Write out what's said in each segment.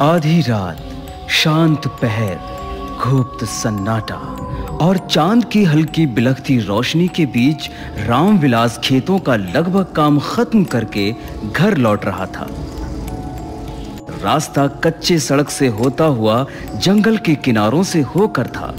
आधी रात, शांत पहर, गुप्त सन्नाटा और चांद की हल्की बिलखती रोशनी के बीच रामविलास खेतों का लगभग काम खत्म करके घर लौट रहा था। रास्ता कच्चे सड़क से होता हुआ जंगल के किनारों से होकर था।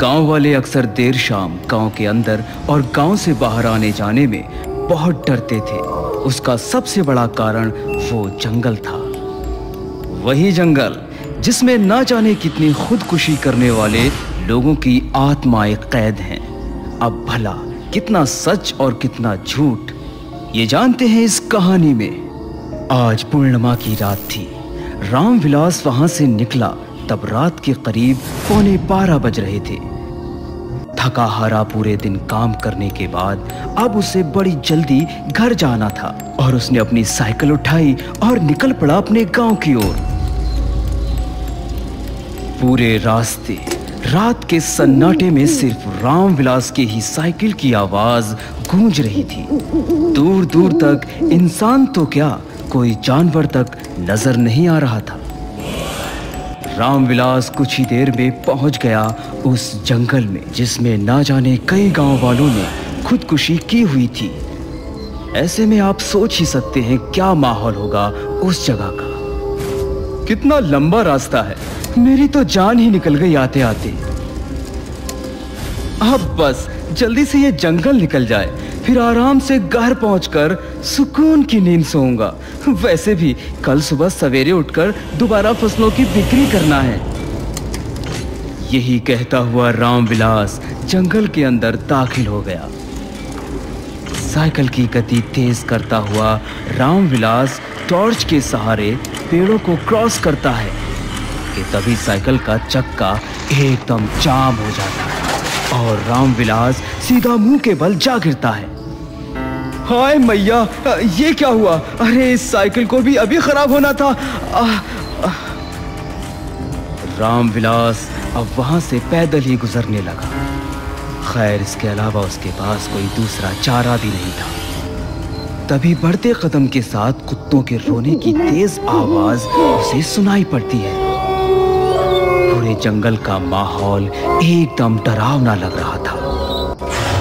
गांव वाले अक्सर देर शाम गांव के अंदर और गांव से बाहर आने जाने में बहुत डरते थे। उसका सबसे बड़ा कारण वो जंगल था, वही जंगल जिसमें ना जाने कितनी खुदकुशी करने वाले लोगों की आत्माएं कैद हैं। अब भला कितना सच और कितना झूठ, ये जानते हैं इस कहानी में। आज पूर्णिमा की रात थी। रामविलास वहां से निकला तब रात के करीब 11:15 बज रहे थे। थका हारा पूरे दिन काम करने के बाद अब उसे बड़ी जल्दी घर जाना था और उसने अपनी साइकिल उठाई और निकल पड़ा अपने गांव की ओर। पूरे रास्ते रात के सन्नाटे में सिर्फ रामविलास के ही साइकिल की आवाज गूंज रही थी। दूर दूर तक इंसान तो क्या, कोई जानवर तक नजर नहीं आ रहा था। रामविलास कुछ ही देर में पहुंच गया उस जंगल में जिसमें ना जाने कई गांव वालों ने खुदकुशी की हुई थी। ऐसे में आप सोच ही सकते हैं क्या माहौल होगा उस जगह का। कितना लंबा रास्ता है, मेरी तो जान ही निकल गई आते आते। अब बस जल्दी से ये जंगल निकल जाए, फिर आराम से घर पहुंचकर सुकून की नींद सोऊंगा। वैसे भी कल सुबह सवेरे उठकर दोबारा फसलों की बिक्री करना है। यही कहता हुआ रामविलास जंगल के अंदर दाखिल हो गया। साइकिल की गति तेज करता हुआ रामविलास टॉर्च के सहारे पेड़ों को क्रॉस करता है कि तभी साइकिल का चक्का एकदम जाम हो जाता है और रामविलास सीधा मुंह के बल जा गिरता है। हाय मैया, ये क्या हुआ? अरे इस साइकिल को भी अभी खराब होना था। रामविलास अब वहां से पैदल ही गुजरने लगा। खैर इसके अलावा उसके पास कोई दूसरा चारा भी नहीं था। तभी बढ़ते कदम के साथ कुत्तों के रोने की तेज आवाज उसे सुनाई पड़ती है। पूरे जंगल का माहौल एकदम डरावना लग रहा था।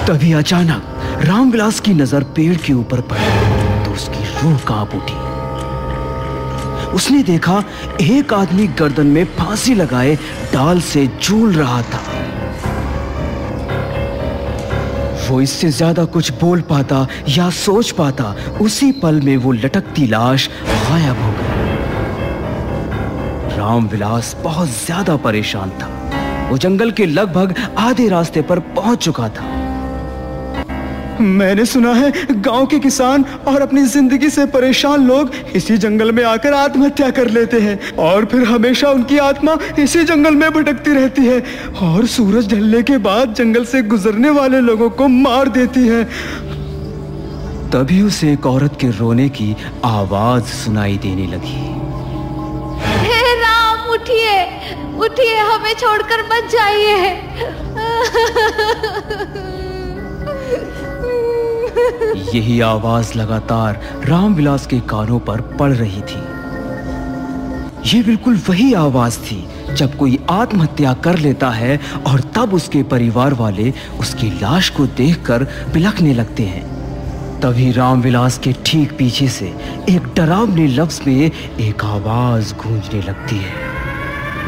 तभी अचानक रामविलास की नजर पेड़ के ऊपर पड़ी तो उसकी रूह कांप उठी। उसने देखा एक आदमी गर्दन में फांसी लगाए डाल से झूल रहा था। वो इससे ज्यादा कुछ बोल पाता या सोच पाता, उसी पल में वो लटकती लाश गायब हो गई। रामविलास बहुत ज्यादा परेशान था। वो जंगल के लगभग आधे रास्ते पर पहुंच चुका था। मैंने सुना है गांव के किसान और अपनी जिंदगी से परेशान लोग इसी जंगल में आकर आत्महत्या कर लेते हैं और फिर हमेशा उनकी आत्मा इसी जंगल में भटकती रहती है और सूरज ढलने के बाद जंगल से गुजरने वाले लोगों को मार देती है। तभी उसे एक औरत के रोने की आवाज सुनाई देने लगी। हे राम, उठिए उठिए, हमें छोड़कर मत जाइए। यही आवाज लगातार रामविलास के कानों पर पड़ रही थी। ये बिल्कुल वही आवाज थी जब कोई आत्महत्या कर लेता है और तब उसके परिवार वाले उसकी लाश को देखकर बिलखने लगते हैं। तभी रामविलास के ठीक पीछे से एक डरावने लफ्ज में एक आवाज गूंजने लगती है।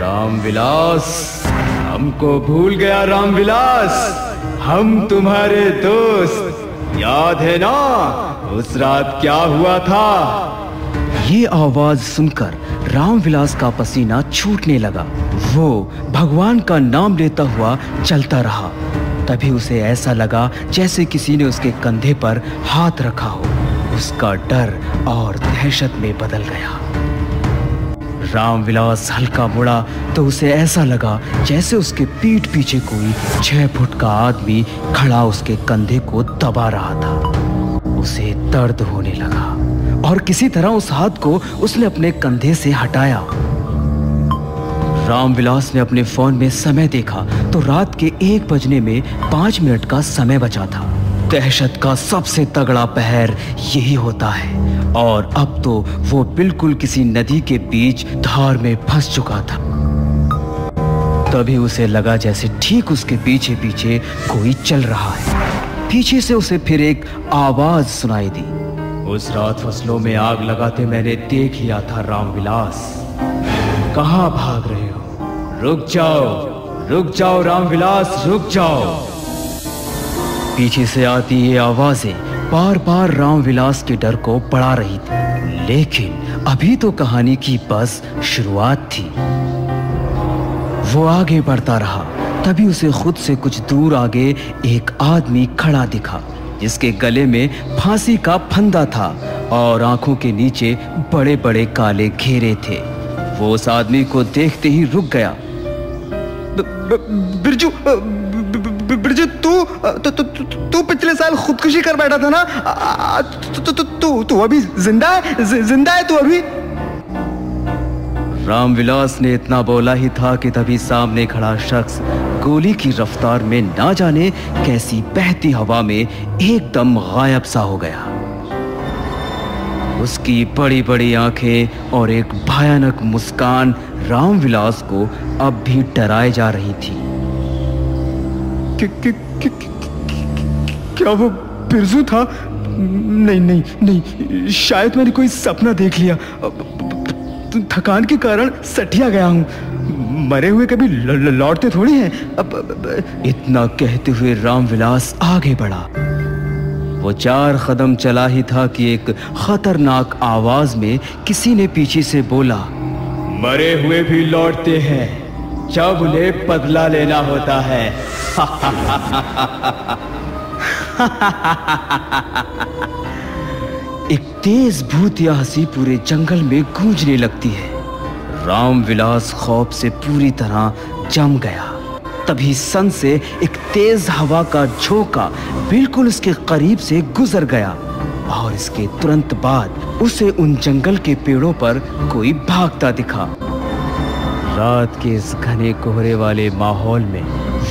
रामविलास, हमको भूल गया रामविलास, हम तुम्हारे दोस्त, याद है ना उस रात क्या हुआ था? ये आवाज सुनकर रामविलास का पसीना छूटने लगा। वो भगवान का नाम लेता हुआ चलता रहा। तभी उसे ऐसा लगा जैसे किसी ने उसके कंधे पर हाथ रखा हो। उसका डर और दहशत में बदल गया। रामविलास हल्का मुड़ा तो उसे ऐसा लगा जैसे उसके पीठ पीछे कोई 6 फुट का आदमी खड़ा उसके कंधे को दबा रहा था। उसे दर्द होने लगा और किसी तरह उस हाथ को उसने अपने कंधे से हटाया। रामविलास ने अपने फोन में समय देखा तो रात के 1 बजने में 5 मिनट का समय बचा था। दहशत का सबसे तगड़ा पहर यही होता है। और अब तो वो बिल्कुल किसी नदी के बीच धार में फंस चुका था। तभी उसे लगा जैसे ठीक उसके पीछे पीछे कोई चल रहा है। पीछे से उसे फिर एक आवाज सुनाई दी। उस रात फसलों में आग लगाते मैंने देख लिया था रामविलास। कहाँ भाग रहे हो? रुक जाओ रामविलास, रुक जाओ। पीछे से आती ये आवाजें बार बार रामविलास के डर को बढ़ा रही थी। लेकिन अभी तो कहानी की बस शुरुआत थी। वो आगे बढ़ता रहा। तभी उसे खुद से कुछ दूर आगे एक आदमी खड़ा दिखा, जिसके गले में फांसी का फंदा था और आंखों के नीचे बड़े बड़े काले घेरे थे। वो उस आदमी को देखते ही रुक गया। बिरजू, तू पिछले साल खुदकुशी कर बैठा था ना? तू अभी जिंदा है तू अभी? रामविलास ने इतना बोला ही था कि तभी सामने खड़ा शख्स गोली की रफ्तार में ना जाने कैसी बहती हवा में एकदम गायब सा हो गया। उसकी बड़ी बड़ी आंखें और एक भयानक मुस्कान रामविलास को अब भी डराए जा रही थी। क्या वो बिरजू था? नहीं, शायद मैंने कोई सपना देख लिया। थकान के कारण सठिया गया हूं। मरे हुए कभी लौटते थोड़ी हैं। इतना कहते हुए रामविलास आगे बढ़ा। वो 4 कदम चला ही था कि एक खतरनाक आवाज में किसी ने पीछे से बोला, मरे हुए भी लौटते हैं जब उन्हें बदला लेना होता है। एक तेज भूतिया हंसी पूरे जंगल में गूंजने लगती है। रामविलास खौफ से पूरी तरह जम गया। तभी सन से एक तेज हवा का झोंका बिल्कुल उसके करीब से गुजर गया और इसके तुरंत बाद उसे उन जंगल के पेड़ों पर कोई भागता दिखा। रात के इस घने कोहरे वाले माहौल में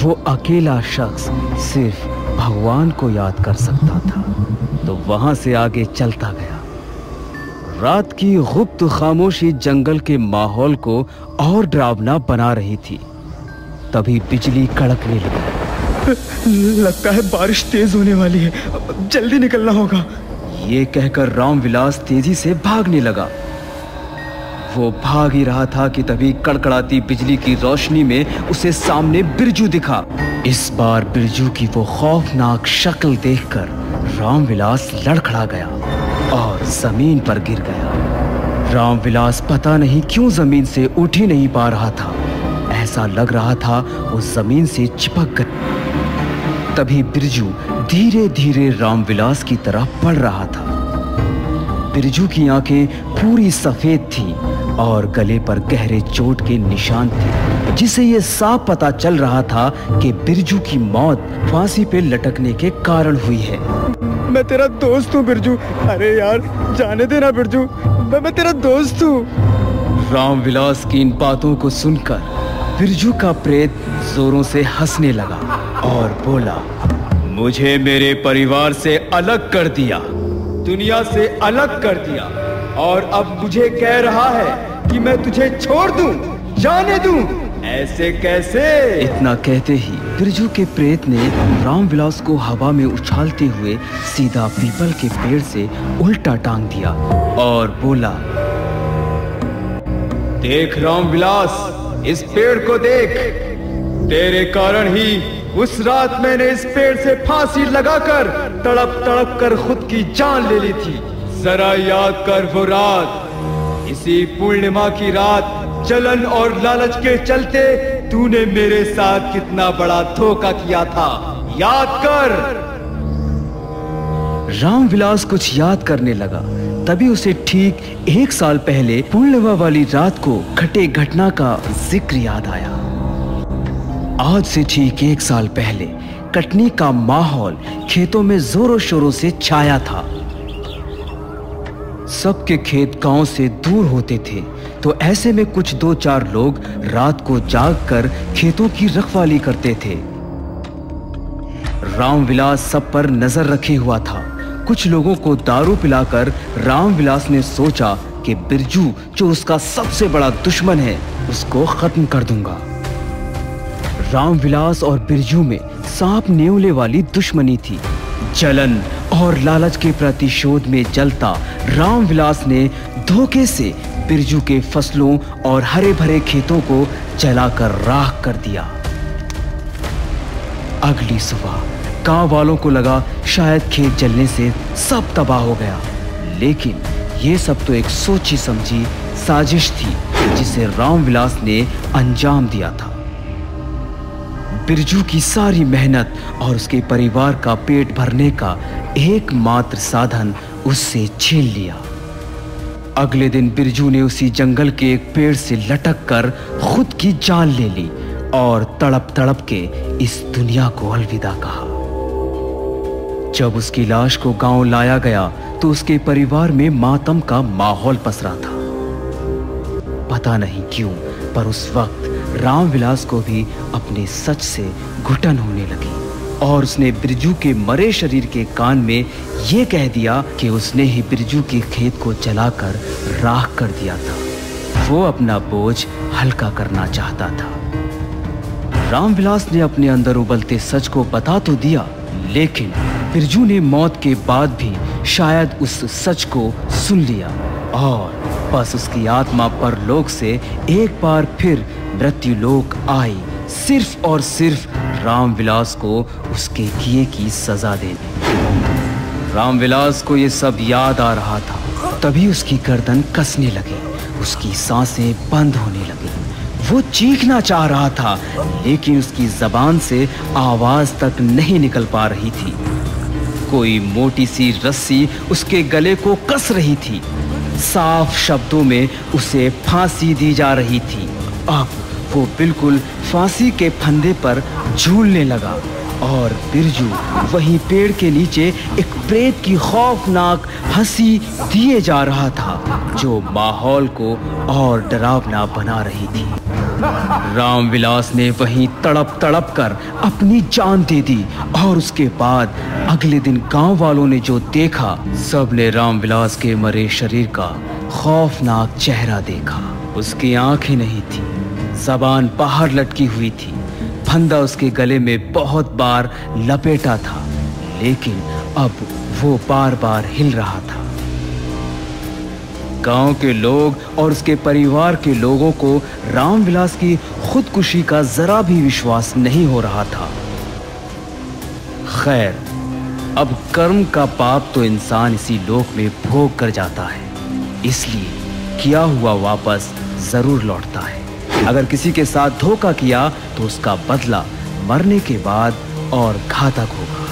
वो अकेला शख्स सिर्फ भगवान को याद कर सकता था, तो वहां से आगे चलता गया। रात की गुप्त खामोशी जंगल के माहौल को और डरावना बना रही थी। तभी बिजली कड़कने लगी। लगता है बारिश तेज होने वाली है, जल्दी निकलना होगा। ये कहकर रामविलास तेजी से भागने लगा। वो भाग ही रहा था कि तभी कड़कड़ाती बिजली की रोशनी में उसे सामने बिरजू दिखा। इस बार बिरजू की वो खौफनाक शक्ल देखकर रामविलास लड़खड़ा गया और जमीन पर गिर गया। रामविलास पता नहीं क्यों जमीन से उठ ही नहीं पा रहा था। ऐसा लग रहा था वो जमीन से चिपक गया। तभी बिरजू धीरे धीरे रामविलास की तरफ बढ़ रहा था। बिरजू की आंखें पूरी सफेद थी और गले पर गहरे चोट के निशान थे, जिसे ये साफ पता चल रहा था कि बिरजू की मौत फांसी पे लटकने के कारण हुई है। मैं तेरा दोस्त हूँ बिरजू। अरे यार जाने देना बिरजू, मैं तेरा दोस्त हूँ। रामविलास की इन बातों को सुनकर बिरजू का प्रेत जोरों से हंसने लगा और बोला, मुझे मेरे परिवार से अलग कर दिया, दुनिया से अलग कर दिया, और अब मुझे कह रहा है कि मैं तुझे छोड़ दूं, जाने दूं। ऐसे कैसे? इतना कहते ही बिरजू के प्रेत ने रामविलास को हवा में उछालते हुए सीधा पीपल के पेड़ से उल्टा टांग दिया और बोला, देख रामविलास, इस पेड़ को देख। तेरे कारण ही उस रात मैंने इस पेड़ से फांसी लगाकर तड़प तड़प कर खुद की जान ले ली थी। जरा याद कर वो रात, इसी पूर्णिमा की रात, जलन और लालच के चलते तूने मेरे साथ कितना बड़ा धोखा किया था, याद कर। रामविलास कुछ याद करने लगा। तभी उसे ठीक 1 साल पहले पूर्णिमा वाली रात को घटे घटना का जिक्र याद आया। आज से ठीक 1 साल पहले कटनी का माहौल खेतों में जोरों शोरों से छाया था। सबके खेत गांव से दूर होते थे, तो ऐसे में कुछ 2-4 लोग रात को जागकर खेतों की रखवाली करते थे। रामविलास सब पर नजर रखे हुआ था। कुछ लोगों को दारू पिलाकर रामविलास ने सोचा कि बिरजू जो उसका सबसे बड़ा दुश्मन है उसको खत्म कर दूंगा। रामविलास और बिरजू में सांप नेवले वाली दुश्मनी थी। जलन और लालच के प्रतिशोध में जलता रामविलास ने धोखे से बिरजू के फसलों और हरे भरे खेतों को जलाकर राख कर दिया। अगली सुबह गांव वालों को लगा शायद खेत जलने से सब तबाह हो गया, लेकिन ये सब तो एक सोची समझी साजिश थी जिसे रामविलास ने अंजाम दिया था। बिरजू की सारी मेहनत और उसके परिवार का पेट भरने का एकमात्र साधन उससे छीन लिया। अगले दिन बिरजू ने उसी जंगल के एक पेड़ से लटक कर खुद की जान ले ली और तड़प तड़प के इस दुनिया को अलविदा कहा। जब उसकी लाश को गांव लाया गया तो उसके परिवार में मातम का माहौल पसरा था। पता नहीं क्यों, पर उस वक्त रामविलास को भी अपने सच से घुटन होने लगी और उसने बिरजू के मरे शरीर के कान में यह कह दिया कि उसने ही बिरजू के खेत को जलाकर राख कर दिया था। वो अपना बोझ हल्का करना चाहता था। रामविलास ने अपने अंदर उबलते सच को बता तो दिया, लेकिन बिरजू ने मौत के बाद भी शायद उस सच को सुन लिया और बस उसकी आत्मा परलोक से एक बार फिर मृत्युलोक आई, सिर्फ और सिर्फ रामविलास को उसके किए की सजा देने। रामविलास को ये सब याद आ रहा था। तभी उसकी गर्दन कसने लगी, उसकी सांसें बंद होने लगी। वो चीखना चाह रहा था, लेकिन उसकी जबान से आवाज तक नहीं निकल पा रही थी। कोई मोटी सी रस्सी उसके गले को कस रही थी। साफ शब्दों में उसे फांसी दी जा रही थी। अब वो बिल्कुल फांसी के फंदे पर झूलने लगा और बिरजू वहीं पेड़ के नीचे एक प्रेत की खौफनाक हंसी दिए जा रहा था, जो माहौल को और डरावना बना रही थी। रामविलास ने वहीं तड़प तड़प कर अपनी जान दे दी और उसके बाद अगले दिन गांव वालों ने जो देखा, सबने रामविलास के मरे शरीर का खौफनाक चेहरा देखा। उसकी आंखें नहीं थी, जबान बाहर लटकी हुई थी, फंदा उसके गले में बहुत बार लपेटा था, लेकिन अब वो बार बार हिल रहा था। गांव के लोग और उसके परिवार के लोगों को रामविलास की खुदकुशी का जरा भी विश्वास नहीं हो रहा था। खैर, अब कर्म का पाप तो इंसान इसी लोक में भोग कर जाता है, इसलिए किया हुआ वापस जरूर लौटता है। अगर किसी के साथ धोखा किया तो उसका बदला मरने के बाद और घातक होगा।